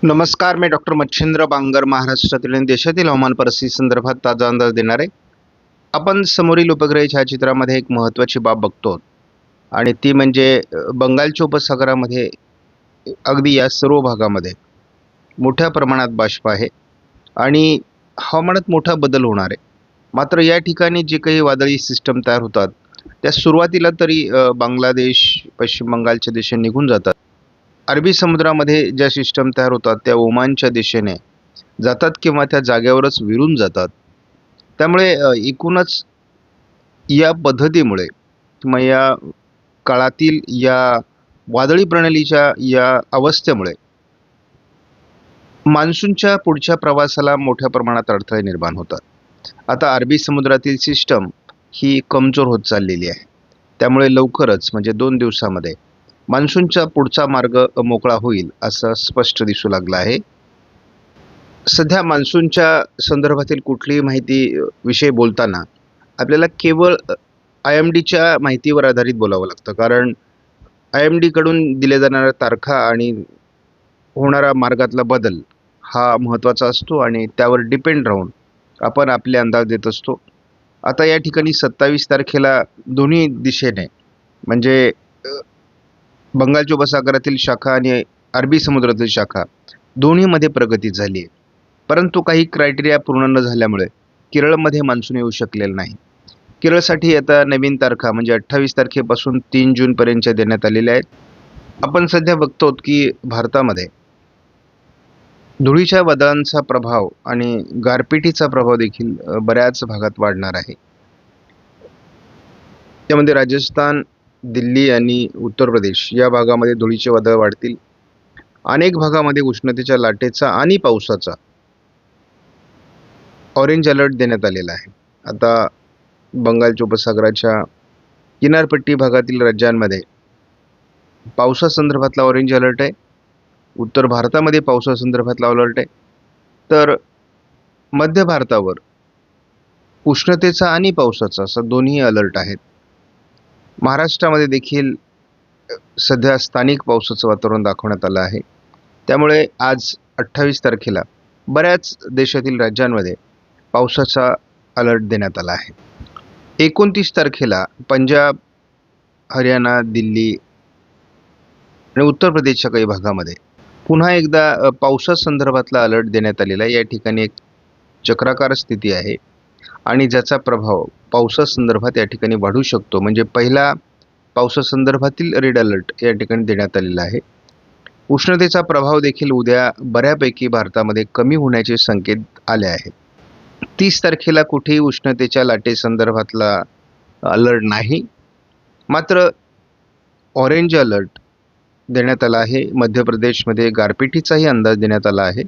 नमस्कार, मी डॉक्टर मच्छिंद्र बांगर महाराष्ट्रातील आणि देशातील हवामान परिस्थिती संदर्भात ताजा अंदाज देणार आहे. आपण समोरील उपग्रह छायाचित्रामध्ये एक महत्त्वाची बाब बघतो आणि ती म्हणजे बंगालच्या उपसागरामध्ये अगदी या सर्व भागामध्ये मोठ्या प्रमाणात बाष्प आहे आणि हवामानात मोठा बदल होणार आहे. मात्र या ठिकाणी जे काही वादळी सिस्टम तयार होतात त्या सुरुवातीला तरी बांगलादेश, पश्चिम बंगालच्या दिशेने निघून जातात. अरबी समुद्रामध्ये ज्या सिस्टम तयार होतात त्या ओमानच्या दिशेने जातात किंवा त्या जागेवरच विरून जातात. त्यामुळे एकूणच या पद्धतीमुळे किंवा या काळातील या वादळी प्रणालीच्या या अवस्थेमुळे मान्सूनच्या पुढच्या प्रवासाला मोठ्या प्रमाणात अडथळे निर्माण होतात. आता अरबी समुद्रातील सिस्टम ही कमजोर होत चाललेली आहे. त्यामुळे लवकरच म्हणजे 2 दिवसामध्ये मान्सूनचा पुढचा मार्ग मोकळा होईल असं स्पष्ट दिसू लागलं आहे. सध्या मान्सूनच्या संदर्भातील कुठलीही माहिती विषय बोलताना आपल्याला केवळ IMDच्या माहितीवर आधारित बोलावं लागतं. कारण IMDकडून दिल्या जाणाऱ्या तारखा आणि होणारा मार्गातला बदल हा महत्त्वाचा असतो आणि त्यावर डिपेंड राहून आपण आपले अंदाज देत असतो. आता या ठिकाणी 27 तारखेला दोन्ही दिशेने म्हणजे बंगालच्या उपसागरातील शाखा आणि अरबी समुद्रातील शाखा दोन्हीमध्ये प्रगती झाली आहे. परंतु काही क्रायटेरिया पूर्ण न झाल्यामुळे केरळमध्ये मान्सून येऊ शकलेलं नाही. केरळसाठी आता नवीन तारखा म्हणजे 28 तारखेपासून 3 जूनपर्यंतच्या देण्यात आलेल्या आहेत. आपण सध्या बघतो की भारतामध्ये धुळीच्या वादळांचा प्रभाव आणि गारपिटीचा प्रभाव देखील बऱ्याच भागात वाढणार आहे. त्यामध्ये राजस्थान, दिल्ली आणि उत्तर प्रदेश या भागामध्ये धुळीचे वादळ वाढतील. अनेक भागामध्ये उष्णतेच्या लाटेचा आणि पावसाचा ऑरेंज अलर्ट देण्यात आलेला आहे. आता बंगालच्या उपसागराच्या किनारपट्टी भागातील राज्यांमध्ये पावसासंदर्भातला ऑरेंज अलर्ट आहे. उत्तर भारतामध्ये पावसासंदर्भातला अलर्ट आहे. तर मध्य भारतावर उष्णतेचा आणि पावसाचा असं दोन्ही अलर्ट आहेत. महाराष्ट्रामध्ये देखील सध्या स्थानिक पावसाचं वातावरण दाखवण्यात आलं आहे. त्यामुळे आज 28 तारखेला बऱ्याच देशातील राज्यांमध्ये पावसाचा अलर्ट देण्यात आला आहे. 29 तारखेला पंजाब, हरियाणा, दिल्ली आणि उत्तर प्रदेशच्या काही भागामध्ये पुन्हा एकदा पावसासंदर्भातला अलर्ट देण्यात आलेला आहे. या ठिकाणी एक चक्राकार स्थिती आहे आणि ज्याचा प्रभाव पावसासंदर्भात या ठिकाणी वाढू शकतो. म्हणजे पहिला पावसासंदर्भातील रेड अलर्ट या ठिकाणी देण्यात आलेला आहे. उष्णतेचा प्रभाव देखील उद्या बऱ्यापैकी भारतामध्ये कमी होण्याचे संकेत आले आहेत. 30 तारखेला कुठेही उष्णतेच्या लाटेसंदर्भातला अलर्ट नाही. मात्र ऑरेंज अलर्ट देण्यात आला आहे. मध्य प्रदेशमध्ये गारपिटीचाही अंदाज देण्यात आला आहे.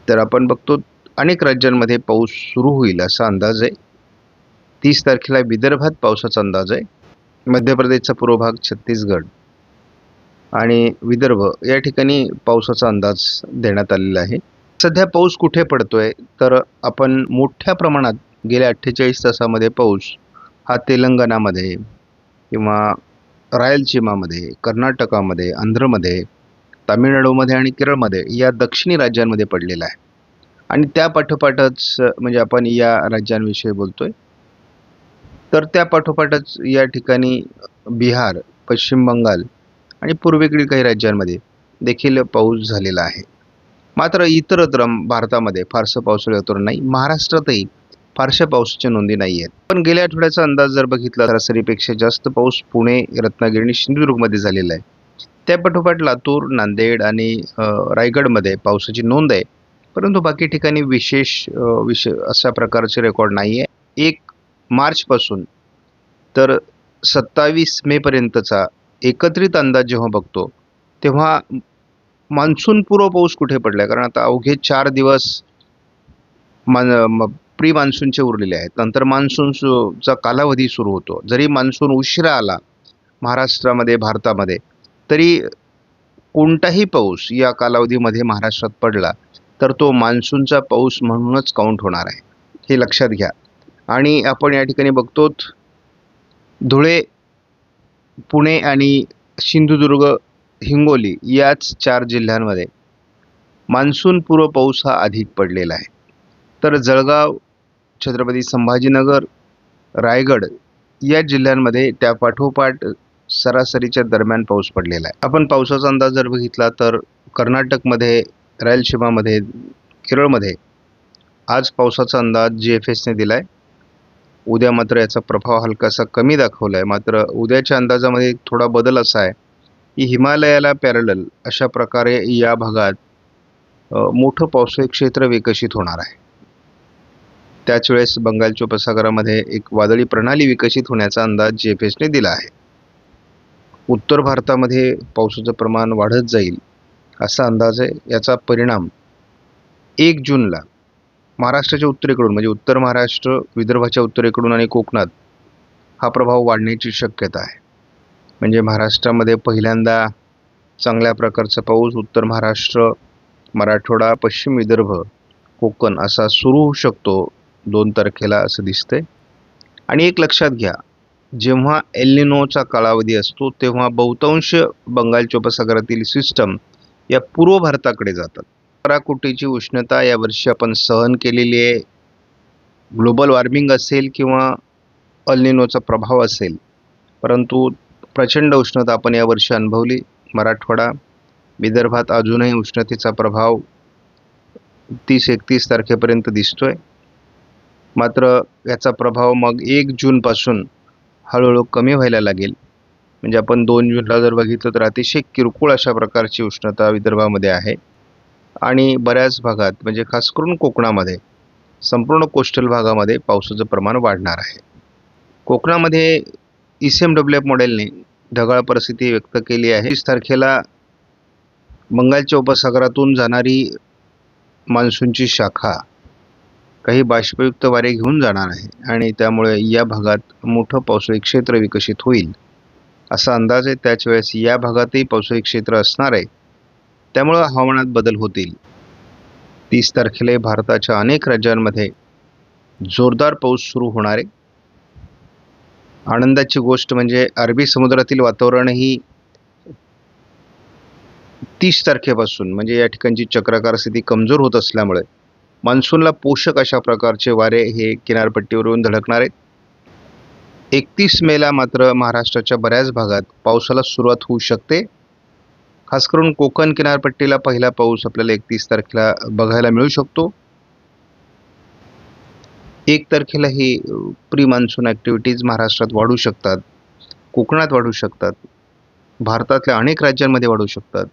तर आपण बघतो अनेक राज्यांमध्ये पाऊस सुरू होईल असा अंदाज आहे. 30 तारखेला विदर्भात पावसाचा अंदाज आहे. मध्य प्रदेशचा पूर्व भाग, छत्तीसगड आणि विदर्भ या ठिकाणी पावसाचा अंदाज देण्यात आलेला आहे. सध्या पाऊस कुठे पडतोय तर आपण मोठ्या प्रमाणात गेल्या 48 तासामध्ये पाऊस हा तेलंगणामध्ये किंवा रायलसीमामध्ये, कर्नाटकामध्ये, आंध्रमध्ये, तामिळनाडूमध्ये आणि केरळमध्ये या दक्षिणी राज्यांमध्ये पडलेला आहे. आणि त्या पाठोपाठच म्हणजे आपण या राज्यांविषयी बोलतोय. तर त्या पाठोपाठच या ठिकाणी बिहार, पश्चिम बंगाल आणि पूर्वेकडील काही राज्यांमध्ये देखील पाऊस झालेला आहे. मात्र इतरत्र भारतामध्ये फारसं पावसाळी वातावरण नाही. महाराष्ट्रातही फारशा पावसाच्या नोंदी नाही आहेत. पण गेल्या आठवड्याचा अंदाज जर बघितला सरासरीपेक्षा जास्त पाऊस पुणे, रत्नागिरी आणि सिंधुदुर्गमध्ये झालेला आहे. त्या पाठोपाठ लातूर, नांदेड आणि रायगडमध्ये पावसाची नोंद आहे. परंतु बाकी ठिकाणी विशेष अशा प्रकारचे रेकॉर्ड नाही आहे. 1 मार्चपासून तर 27 मेपर्यंतचा एकत्रित अंदाज जेव्हा बघतो तेव्हा मान्सूनपूर्व पाऊस कुठे पडला आहे. कारण आता अवघे 4 दिवस प्री मान्सूनचे उरलेले आहेत. नंतर मान्सूनचा कालावधी सुरू होतो. जरी मान्सून उशिरा आला महाराष्ट्रामध्ये, भारतामध्ये, तरी कोणताही पाऊस या कालावधीमध्ये महाराष्ट्रात पडला तर तो मान्सूनचा पाऊस म्हणूनच काउंट होणार आहे, हे लक्षात घ्या. आणि आपण या ठिकाणी बघतो धुळे, पुणे आणि सिंधुदुर्ग, हिंगोली याच 4 जिल्ह्यांमध्ये मान्सूनपूर्व पाऊस हा अधिक पडलेला आहे. तर जळगाव, छत्रपती संभाजीनगर, रायगड या जिल्ह्यांमध्ये त्यापाठोपाठ सरासरीच्या दरम्यान पाऊस पडलेला आहे. आपण पावसाचा अंदाज जर बघितला तर कर्नाटकमध्ये, रायलसीमामध्ये, केरळमध्ये आज पावसाचा अंदाज GFSने दिला आहे. उद्या मात्र याचा प्रभाव हलकासा कमी दाखवला आहे. मात्र उद्याच्या अंदाजामध्ये थोडा बदल असा आहे की हिमालयाला पॅरलल अशा प्रकारे या भागात मोठं पावसाळी क्षेत्र विकसित होणार आहे. त्याच वेळेस बंगालच्या उपसागरामध्ये एक वादळी प्रणाली विकसित होण्याचा अंदाज GFSने दिला आहे. उत्तर भारतामध्ये पावसाचं प्रमाण वाढत जाईल असा अंदाज आहे. याचा परिणाम 1 जूनला महाराष्ट्राच्या उत्तरेकडून म्हणजे उत्तर महाराष्ट्र, विदर्भाच्या उत्तरेकडून आणि कोकणात हा प्रभाव वाढण्याची शक्यता आहे. म्हणजे महाराष्ट्रामध्ये पहिल्यांदा चांगल्या प्रकारचा पाऊस उत्तर महाराष्ट्र, मराठवाडा, पश्चिम विदर्भ, कोकण असा सुरू होऊ शकतो 2 तारखेला असं दिसतंय. आणि एक लक्षात घ्या, जेव्हा एल निनोचा कालावधी असतो तेव्हा बहुतांश बंगालच्या उपसागरातील सिस्टम या पूर्व भारताकडे जातात. 11 कोटीची उष्णता यावर्षी आपण सहन केलेली आहे. ग्लोबल वॉर्मिंग असेल किंवा एल निनोचा प्रभाव असेल, परंतु प्रचंड उष्णता आपण यावर्षी अनुभवली. मराठवाडा, विदर्भात अजूनही उष्णतेचा प्रभाव 30-31 तारखेपर्यंत दिसतोय. मात्र याचा प्रभाव मग 1 जूनपासून हळूहळू कमी व्हायला लागेल. म्हणजे आपण 2 जूनला जर बघितलं तर अतिशय किरकोळ अशा प्रकारची उष्णता विदर्भामध्ये आहे. आणि बऱ्याच भागात म्हणजे खास करून कोकणामध्ये, संपूर्ण कोस्टल भागामध्ये पावसाचं प्रमाण वाढणार आहे. कोकणामध्ये ECMWF मॉडेलने ढगाळ परिस्थिती व्यक्त केली आहे. 30 तारखेला बंगालच्या उपसागरातून जाणारी मान्सूनची शाखा काही बाष्पयुक्त वारे घेऊन जाणार आहे आणि त्यामुळे या भागात मोठं पावसाळी क्षेत्र विकसित होईल असा अंदाज आहे. त्याच वेळेस या भागातही पावसाळी क्षेत्र असणार आहे. त्यामुळे हवामानात बदल होतील. 30 तारखेला भारताच्या अनेक राज्यांमध्ये जोरदार पाऊस सुरू होणार आहे. आनंदाची गोष्ट म्हणजे अरबी समुद्रातील वातावरणही 30 तारखेपासून म्हणजे या ठिकाणची चक्राकार स्थिती कमजोर होत असल्यामुळे मान्सूनला पोषक अशा प्रकारचे वारे हे किनारपट्टीवर येऊन धडकणार आहेत. 31 मेला मात्र महाराष्ट्राच्या बऱ्याच भागात पावसाला सुरुवात होऊ शकते. खास करून कोकण किनारपट्टीला पहिला पाऊस आपल्याला 31 तारखेला बघायला मिळू शकतो. 1 तारखेला ही प्री मान्सून ॲक्टिव्हिटीज महाराष्ट्रात वाढू शकतात, कोकणात वाढू शकतात, भारतातल्या अनेक राज्यांमध्ये वाढू शकतात.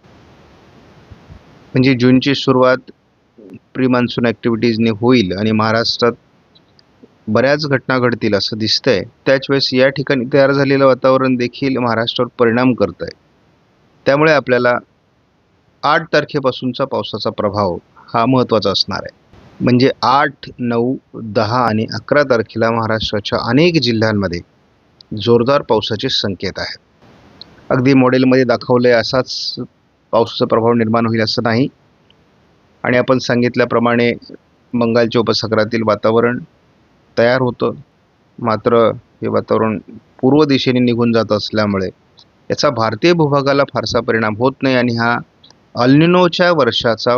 म्हणजे जूनची सुरुवात प्री मान्सून ॲक्टिव्हिटीजने होईल आणि महाराष्ट्रात बऱ्याच घटना घडतील असं दिसतंय. त्याच वेळेस या ठिकाणी तयार झालेलं वातावरण देखील महाराष्ट्रावर परिणाम करत आहे. त्यामुळे आपल्याला 8 तारखेपासूनचा पावसाचा प्रभाव हा महत्त्वाचा असणार आहे. म्हणजे 8, 9, 10 आणि 11 तारखेला महाराष्ट्राच्या अनेक जिल्ह्यांमध्ये जोरदार पावसाचे संकेत आहेत. अगदी मॉडेलमध्ये दाखवले असाच पावसाचा प्रभाव निर्माण होईल असं नाही. आणि आपण सांगितल्याप्रमाणे बंगालच्या उपसागरातील वातावरण तयार होतं. मात्र हे वातावरण पूर्व दिशेने निघून जात असल्यामुळे याचा भारतीय भूभागाला फारसा परिणाम होत नाही आणि हा एल निनोच्या वर्षाचा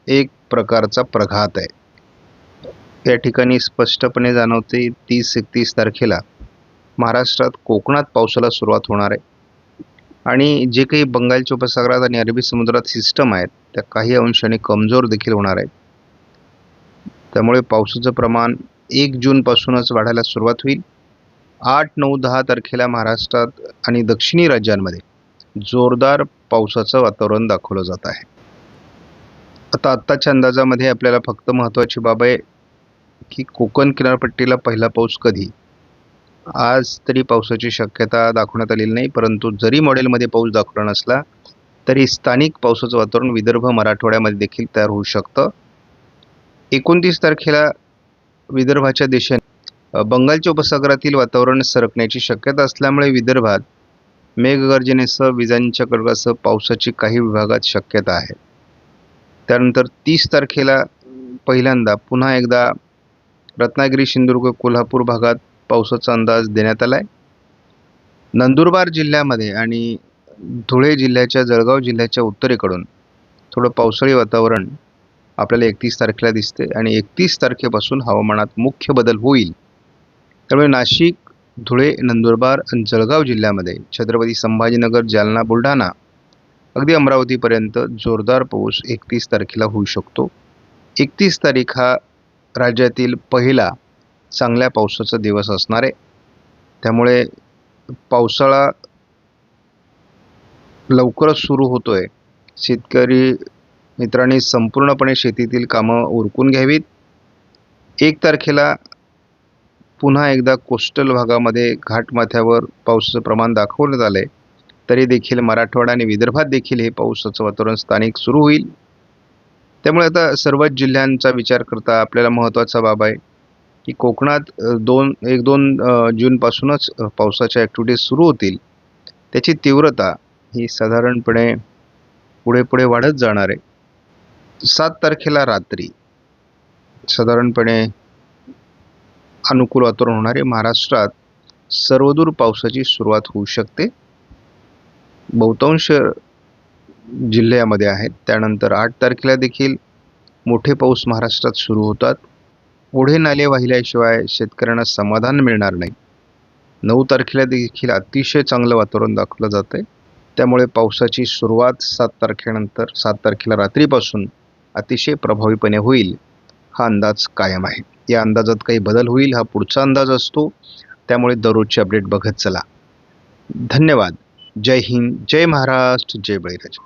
एक प्रकारचा प्रघात आहे. या ठिकाणी स्पष्टपणे जाणवते 30-31 तारखेला महाराष्ट्रात कोकणात पावसाला सुरुवात होणार आहे आणि जे काही बंगालच्या उपसागरात आणि अरबी समुद्रात सिस्टम आहेत त्या काही अंशाने कमजोर देखील होणार आहेत. त्यामुळे पावसाचं प्रमाण 1 जूनपासूनच वाढायला सुरुवात होईल. 8, 9, 10 तारखेला महाराष्ट्रात आणि दक्षिणी राज्यांमध्ये जोरदार पावसाचं वातावरण दाखवलं जात आहे. आत्ताच्या अंदाजामध्ये आपल्याला फक्त महत्त्वाची बाब आहे की कोकण किनारपट्टीला पहिला पाऊस कधी. आज तरी पावसाची शक्यता दाखवण्यात आलेली नाही, परंतु जरी मॉडेलमध्ये पाऊस दाखवला नसला तरी स्थानिक पावसाचं वातावरण विदर्भ, मराठवाड्यामध्ये देखील तयार होऊ शकतं. 29 तारखेला विदर्भाच्या दिशेने बंगालच्या उपसागरातील वातावरण सरकण्याची शक्यता असल्यामुळे विदर्भात मेघगर्जनेसह विजांच्या कडकडाटासह पावसाची काही विभागात शक्यता आहे. त्यानंतर 30 तारखेला पहिल्यांदा पुन्हा एकदा रत्नागिरी, सिंधुदुर्ग, कोल्हापूर भागात पावसाचा अंदाज देण्यात आला आहे. नंदुरबार जिल्ह्यामध्ये आणि धुळे जिल्ह्याच्या, जळगाव जिल्ह्याच्या उत्तरेकडून थोडं पावसाळी वातावरण आपल्याला 31 तारखेला दिसते आणि 31 तारखेपासून हवामानात मुख्य बदल होईल. त्यामुळे नाशिक, धुळे, नंदुरबार आणि जळगाव जिल्ह्यामध्ये, छत्रपती संभाजीनगर, जालना, बुलढाणा अगदी अमरावतीपर्यंत जोरदार पाऊस 31 तारखेला होऊ शकतो. 31 तारीख हा राज्यातील पहिला चांगल्या पावसाचा दिवस असणार आहे. त्यामुळे पावसाळा लवकरच सुरू होतोय. शेतकरी मित्रांनी संपूर्णपणे शेतीतील कामं उरकून घ्यावीत. 1 तारखेला पुन्हा एकदा कोस्टल भागामध्ये घाटमाथ्यावर पावसाचं प्रमाण दाखवण्यात आलंय. तरी देखील मराठवाडा आणि विदर्भात देखील हे पावसाचं वातावरण स्थानिक सुरू होईल. त्यामुळे आता सर्वच जिल्ह्यांचा विचार करता आपल्याला महत्त्वाचा बाब आहे की कोकणात 1-2 जूनपासूनच पावसाच्या ॲक्टिव्हिटीज सुरू होतील. त्याची तीव्रता ही साधारणपणे पुढे वाढत जाणार आहे. 7 तारखेला रात्री साधारणपणे अनुकूल वातावरण होणार आहे. महाराष्ट्रात सर्वदूर पावसाची सुरुवात होऊ शकते. बहुतांश जिल्ह्यामध्ये आहेत. त्यानंतर 8 तारखेला देखील मोठे पाऊस महाराष्ट्रात सुरू होतात. पुढे नाले वाहिल्याशिवाय शेतकऱ्यांना समाधान मिळणार नाही. 9 तारखेला देखील अतिशय चांगलं वातावरण दाखवलं जात आहे. त्यामुळे पावसाची सुरुवात 7 तारखेनंतर 7 तारखेला रात्रीपासून अतिशय प्रभावीपणे होईल हा अंदाज कायम आहे. या अंदाजात काही बदल होईल हा पुढचा अंदाज असतो. त्यामुळे दररोजचे अपडेट बघत चला. धन्यवाद. जय हिंद, जय महाराष्ट्र, जय बळीराजा.